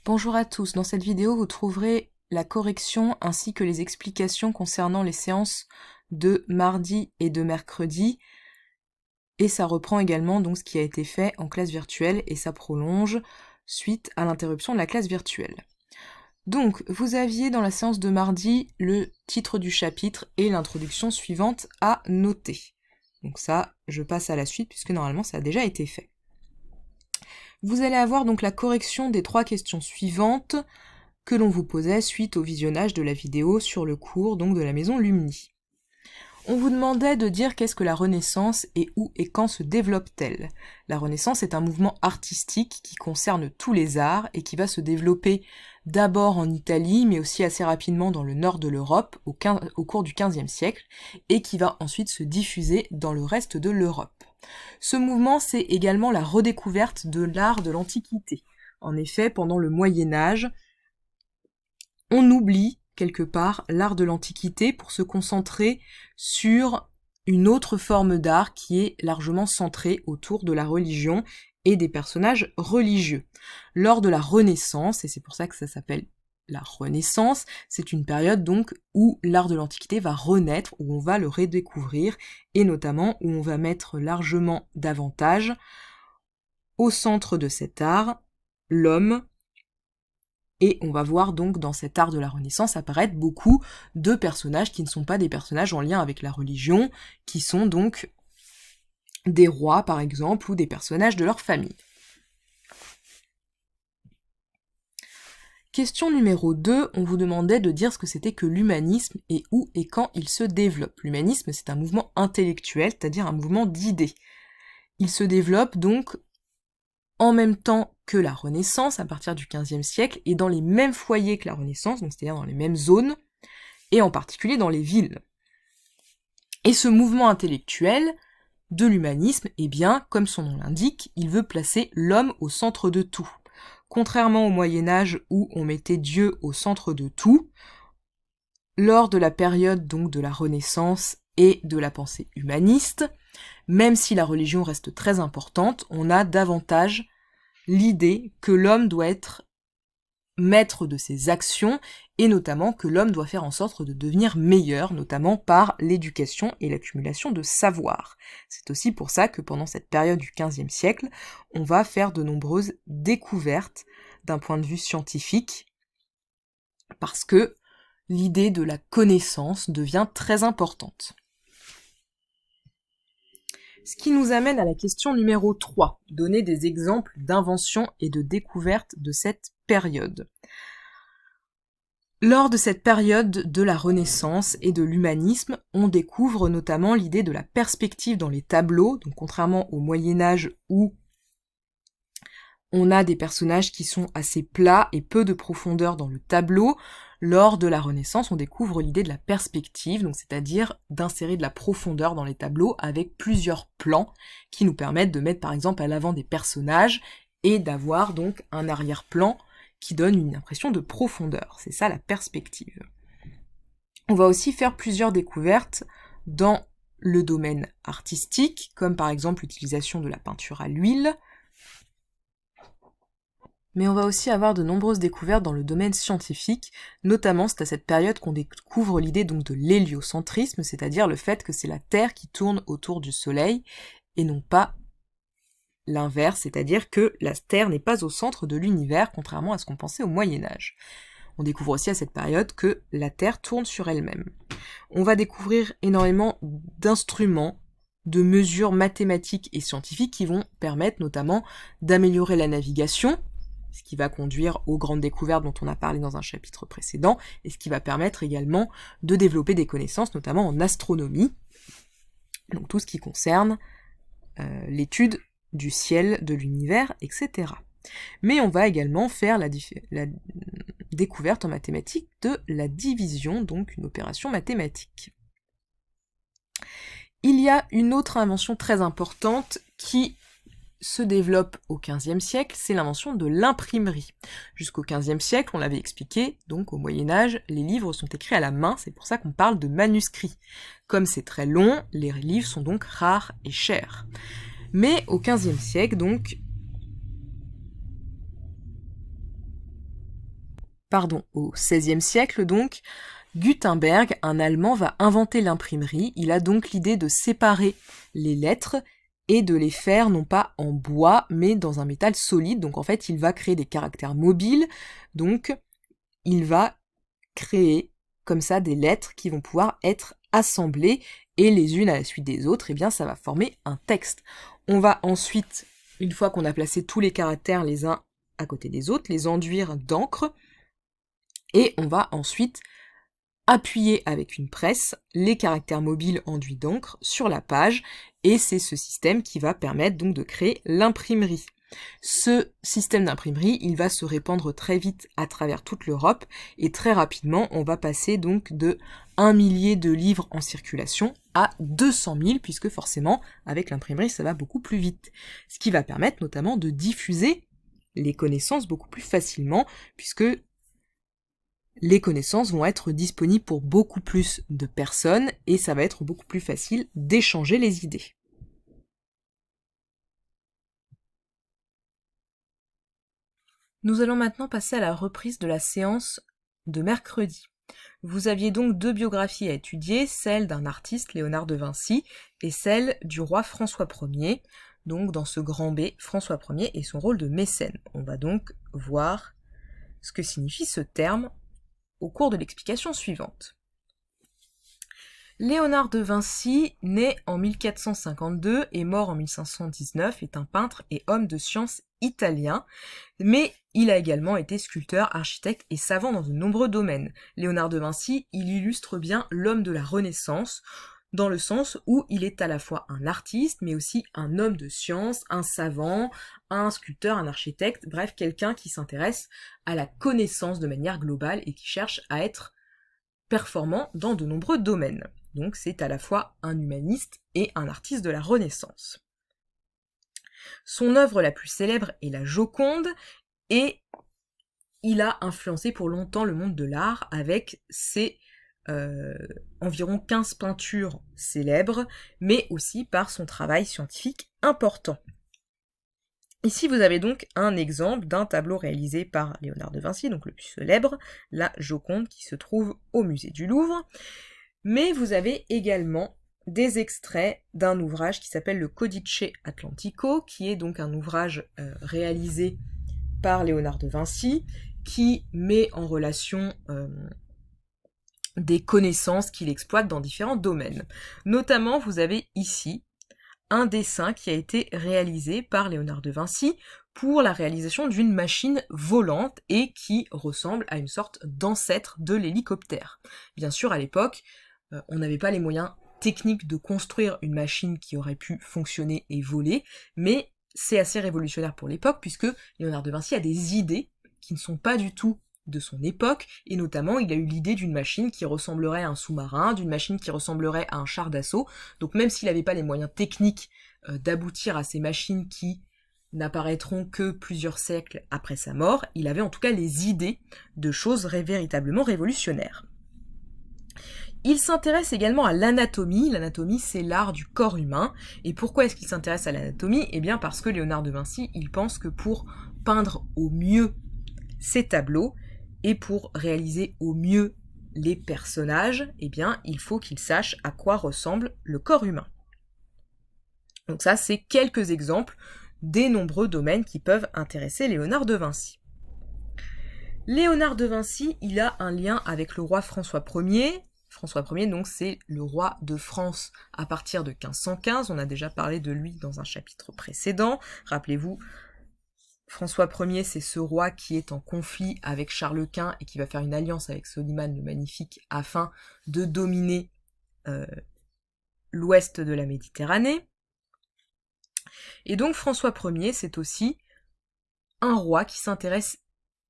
Bonjour à tous, dans cette vidéo vous trouverez la correction ainsi que les explications concernant les séances de mardi et de mercredi, et ça reprend également donc ce qui a été fait en classe virtuelle et ça prolonge suite à l'interruption de la classe virtuelle. Donc vous aviez dans la séance de mardi le titre du chapitre et l'introduction suivante à noter. Donc ça, je passe à la suite puisque normalement ça a déjà été fait. Vous allez avoir donc la correction des 3 questions suivantes que l'on vous posait suite au visionnage de la vidéo sur le cours donc de la maison Lumni. On vous demandait de dire qu'est-ce que la Renaissance et où et quand se développe-t-elle. La Renaissance est un mouvement artistique qui concerne tous les arts et qui va se développer d'abord en Italie, mais aussi assez rapidement dans le nord de l'Europe au cours du XVe siècle, et qui va ensuite se diffuser dans le reste de l'Europe. Ce mouvement, c'est également la redécouverte de l'art de l'Antiquité. En effet, pendant le Moyen-Âge, on oublie quelque part l'art de l'Antiquité pour se concentrer sur une autre forme d'art qui est largement centrée autour de la religion et des personnages religieux. Lors de la Renaissance, et c'est pour ça que ça s'appelle la Renaissance, c'est une période donc où l'art de l'Antiquité va renaître, où on va le redécouvrir, et notamment où on va mettre largement davantage au centre de cet art l'homme, et on va voir donc dans cet art de la Renaissance apparaître beaucoup de personnages qui ne sont pas des personnages en lien avec la religion, qui sont donc des rois par exemple, ou des personnages de leur famille. Question numéro 2, on vous demandait de dire ce que c'était que l'humanisme et où et quand il se développe. L'humanisme, c'est un mouvement intellectuel, c'est-à-dire un mouvement d'idées. Il se développe donc en même temps que la Renaissance, à partir du XVe siècle, et dans les mêmes foyers que la Renaissance, donc c'est-à-dire dans les mêmes zones, et en particulier dans les villes. Et ce mouvement intellectuel de l'humanisme, eh bien, comme son nom l'indique, il veut placer l'homme au centre de tout. Contrairement au Moyen-Âge où on mettait Dieu au centre de tout, lors de la période donc de la Renaissance et de la pensée humaniste, même si la religion reste très importante, on a davantage l'idée que l'homme doit être maître de ses actions et notamment que l'homme doit faire en sorte de devenir meilleur, notamment par l'éducation et l'accumulation de savoir. C'est aussi pour ça que pendant cette période du XVe siècle, on va faire de nombreuses découvertes d'un point de vue scientifique, parce que l'idée de la connaissance devient très importante. Ce qui nous amène à la question numéro 3, donner des exemples d'inventions et de découvertes de cette période. Lors de cette période de la Renaissance et de l'humanisme, on découvre notamment l'idée de la perspective dans les tableaux, donc contrairement au Moyen-Âge où on a des personnages qui sont assez plats et peu de profondeur dans le tableau, lors de la Renaissance, on découvre l'idée de la perspective, donc c'est-à-dire d'insérer de la profondeur dans les tableaux avec plusieurs plans qui nous permettent de mettre par exemple à l'avant des personnages et d'avoir donc un arrière-plan qui donne une impression de profondeur. C'est ça la perspective. On va aussi faire plusieurs découvertes dans le domaine artistique, comme par exemple l'utilisation de la peinture à l'huile, mais on va aussi avoir de nombreuses découvertes dans le domaine scientifique, notamment c'est à cette période qu'on découvre l'idée donc de l'héliocentrisme, c'est-à-dire le fait que c'est la Terre qui tourne autour du Soleil, et non pas l'inverse, c'est-à-dire que la Terre n'est pas au centre de l'univers, contrairement à ce qu'on pensait au Moyen-Âge. On découvre aussi à cette période que la Terre tourne sur elle-même. On va découvrir énormément d'instruments, de mesures mathématiques et scientifiques qui vont permettre notamment d'améliorer la navigation, ce qui va conduire aux grandes découvertes dont on a parlé dans un chapitre précédent, et ce qui va permettre également de développer des connaissances, notamment en astronomie, donc tout ce qui concerne l'étude du ciel, de l'univers, etc. Mais on va également faire la découverte en mathématiques de la division, donc une opération mathématique. Il y a une autre invention très importante qui se développe au XVe siècle, c'est l'invention de l'imprimerie. Jusqu'au XVe siècle, on l'avait expliqué, donc au Moyen-Âge, les livres sont écrits à la main, c'est pour ça qu'on parle de manuscrits. Comme c'est très long, les livres sont donc rares et chers. Mais au XVe siècle, donc, au XVIe siècle donc, Gutenberg, un Allemand, va inventer l'imprimerie. Il a donc l'idée de séparer les lettres et de les faire non pas en bois, mais dans un métal solide. Donc en fait, il va créer des caractères mobiles. Donc il va créer comme ça des lettres qui vont pouvoir être assemblées et les unes à la suite des autres, et bien ça va former un texte. On va ensuite, une fois qu'on a placé tous les caractères les uns à côté des autres, les enduire d'encre, et on va ensuite appuyer avec une presse les caractères mobiles enduits d'encre sur la page, et c'est ce système qui va permettre donc de créer l'imprimerie. Ce système d'imprimerie, il va se répandre très vite à travers toute l'Europe, et très rapidement, on va passer donc de 1 millier de livres en circulation à 200 000, puisque forcément, avec l'imprimerie, ça va beaucoup plus vite. Ce qui va permettre notamment de diffuser les connaissances beaucoup plus facilement, puisque les connaissances vont être disponibles pour beaucoup plus de personnes, et ça va être beaucoup plus facile d'échanger les idées. Nous allons maintenant passer à la reprise de la séance de mercredi. Vous aviez donc 2 biographies à étudier, celle d'un artiste, Léonard de Vinci, et celle du roi François Ier, donc dans ce grand B, François Ier et son rôle de mécène. On va donc voir ce que signifie ce terme au cours de l'explication suivante. Léonard de Vinci, né en 1452 et mort en 1519, est un peintre et homme de science italien, mais il a également été sculpteur, architecte et savant dans de nombreux domaines. Léonard de Vinci, il illustre bien l'homme de la Renaissance, dans le sens où il est à la fois un artiste, mais aussi un homme de science, un savant, un sculpteur, un architecte, bref, quelqu'un qui s'intéresse à la connaissance de manière globale et qui cherche à être performant dans de nombreux domaines. Donc c'est à la fois un humaniste et un artiste de la Renaissance. Son œuvre la plus célèbre est la Joconde, et il a influencé pour longtemps le monde de l'art avec ses environ 15 peintures célèbres, mais aussi par son travail scientifique important. Ici, vous avez donc un exemple d'un tableau réalisé par Léonard de Vinci, donc le plus célèbre, la Joconde, qui se trouve au musée du Louvre. Mais vous avez également des extraits d'un ouvrage qui s'appelle le Codice Atlantico, qui est donc un ouvrage réalisé par Léonard de Vinci, qui met en relation des connaissances qu'il exploite dans différents domaines. Notamment, vous avez ici un dessin qui a été réalisé par Léonard de Vinci pour la réalisation d'une machine volante et qui ressemble à une sorte d'ancêtre de l'hélicoptère. Bien sûr, à l'époque, on n'avait pas les moyens techniques de construire une machine qui aurait pu fonctionner et voler, mais c'est assez révolutionnaire pour l'époque puisque Léonard de Vinci a des idées qui ne sont pas du tout de son époque, et notamment il a eu l'idée d'une machine qui ressemblerait à un sous-marin, d'une machine qui ressemblerait à un char d'assaut, donc même s'il n'avait pas les moyens techniques d'aboutir à ces machines qui n'apparaîtront que plusieurs siècles après sa mort, il avait en tout cas les idées de choses véritablement révolutionnaires. Il s'intéresse également à l'anatomie. L'anatomie, c'est l'art du corps humain. Et pourquoi est-ce qu'il s'intéresse à l'anatomie ? Eh bien parce que Léonard de Vinci, il pense que pour peindre au mieux ses tableaux, et pour réaliser au mieux les personnages, eh bien, il faut qu'il sache à quoi ressemble le corps humain. Donc ça, c'est quelques exemples des nombreux domaines qui peuvent intéresser Léonard de Vinci. Léonard de Vinci, il a un lien avec le roi François Ier. François Ier, donc, c'est le roi de France à partir de 1515. On a déjà parlé de lui dans un chapitre précédent. Rappelez-vous, François Ier, c'est ce roi qui est en conflit avec Charles Quint et qui va faire une alliance avec Soliman le Magnifique afin de dominer l'ouest de la Méditerranée. Et donc François Ier, c'est aussi un roi qui s'intéresse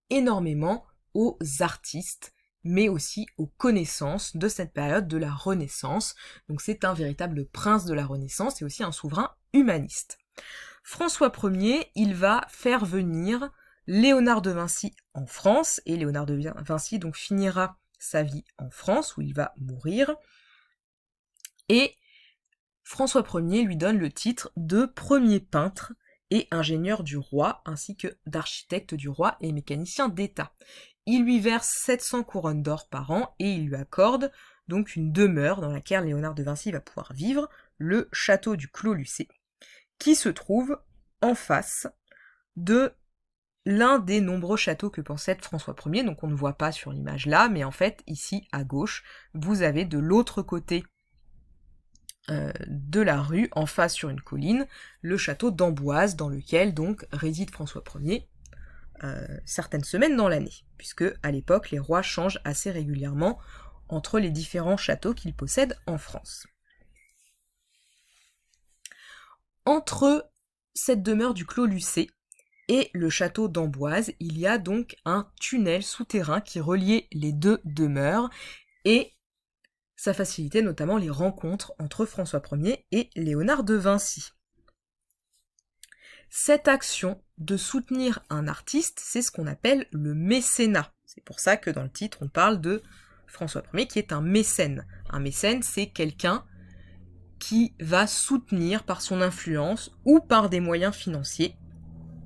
énormément aux artistes, mais aussi aux connaissances de cette période de la Renaissance. Donc c'est un véritable prince de la Renaissance et aussi un souverain humaniste. François Ier, il va faire venir Léonard de Vinci en France, et Léonard de Vinci donc finira sa vie en France, où il va mourir, et François Ier lui donne le titre de premier peintre, et ingénieur du roi, ainsi que d'architecte du roi et mécanicien d'État. Il lui verse 700 couronnes d'or par an et il lui accorde donc une demeure dans laquelle Léonard de Vinci va pouvoir vivre, le château du Clos Lucé, qui se trouve en face de l'un des nombreux châteaux que possède François Ier, donc on ne voit pas sur l'image là, mais en fait, ici, à gauche, vous avez de l'autre côté de la rue, en face sur une colline, le château d'Amboise, dans lequel donc réside François Ier certaines semaines dans l'année, puisque à l'époque, les rois changent assez régulièrement entre les différents châteaux qu'ils possèdent en France. Entre cette demeure du Clos Lucé et le château d'Amboise, il y a donc un tunnel souterrain qui reliait les deux demeures, et ça facilitait notamment les rencontres entre François Ier et Léonard de Vinci. Cette action de soutenir un artiste, c'est ce qu'on appelle le mécénat. C'est pour ça que dans le titre, on parle de François Ier qui est un mécène. Un mécène, c'est quelqu'un qui va soutenir par son influence ou par des moyens financiers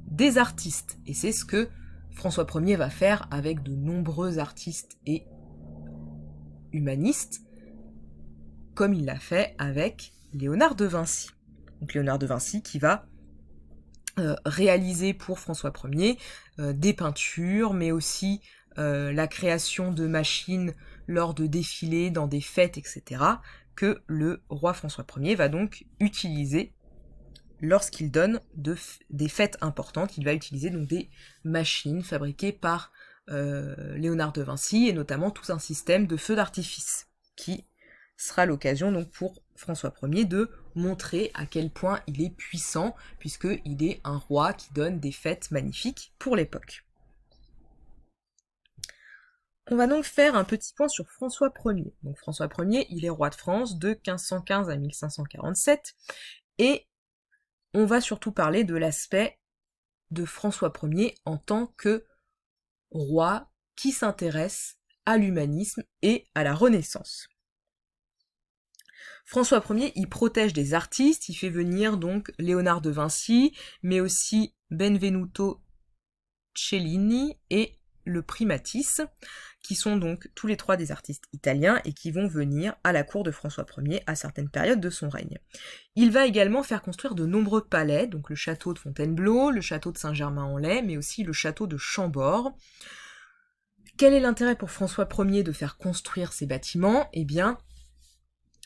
des artistes. Et c'est ce que François Ier va faire avec de nombreux artistes et humanistes, comme il l'a fait avec Léonard de Vinci. Donc Léonard de Vinci qui va réaliser pour François Ier des peintures, mais aussi la création de machines lors de défilés, dans des fêtes, etc., que le roi François Ier va donc utiliser lorsqu'il donne des fêtes importantes. Il va utiliser donc des machines fabriquées par Léonard de Vinci, et notamment tout un système de feux d'artifice, qui sera l'occasion donc pour François Ier de montrer à quel point il est puissant, puisqu'il est un roi qui donne des fêtes magnifiques pour l'époque. On va donc faire un petit point sur François Ier. Donc François Ier, il est roi de France de 1515 à 1547, et on va surtout parler de l'aspect de François Ier en tant que roi qui s'intéresse à l'humanisme et à la Renaissance. François Ier, il protège des artistes, il fait venir donc Léonard de Vinci, mais aussi Benvenuto Cellini et le prix Matisse, qui sont donc tous les trois des artistes italiens et qui vont venir à la cour de François Ier à certaines périodes de son règne. Il va également faire construire de nombreux palais, donc le château de Fontainebleau, le château de Saint-Germain-en-Laye, mais aussi le château de Chambord. Quel est l'intérêt pour François Ier de faire construire ces bâtiments ? Eh bien,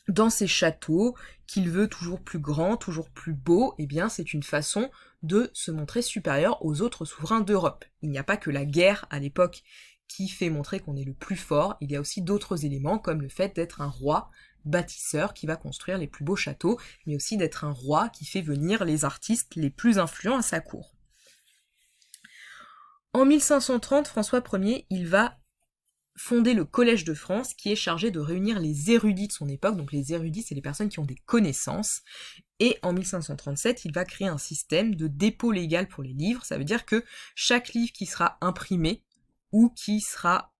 dans ces châteaux, qu'il veut toujours plus grands, toujours plus beaux, eh bien c'est une façon de se montrer supérieur aux autres souverains d'Europe. Il n'y a pas que la guerre à l'époque qui fait montrer qu'on est le plus fort, il y a aussi d'autres éléments comme le fait d'être un roi bâtisseur qui va construire les plus beaux châteaux, mais aussi d'être un roi qui fait venir les artistes les plus influents à sa cour. En 1530, François Ier, il va fonder le Collège de France, qui est chargé de réunir les érudits de son époque. Donc les érudits, c'est les personnes qui ont des connaissances. Et en 1537, il va créer un système de dépôt légal pour les livres. Ça veut dire que chaque livre qui sera imprimé ou qui sera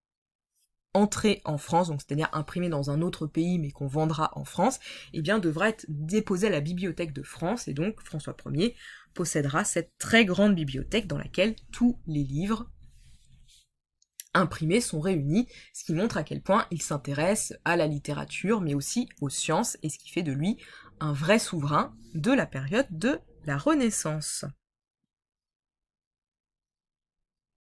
entré en France, donc c'est-à-dire imprimé dans un autre pays mais qu'on vendra en France, eh bien devra être déposé à la Bibliothèque de France, et donc François Ier possédera cette très grande bibliothèque dans laquelle tous les livres imprimés sont réunis, ce qui montre à quel point il s'intéresse à la littérature, mais aussi aux sciences, et ce qui fait de lui un vrai souverain de la période de la Renaissance.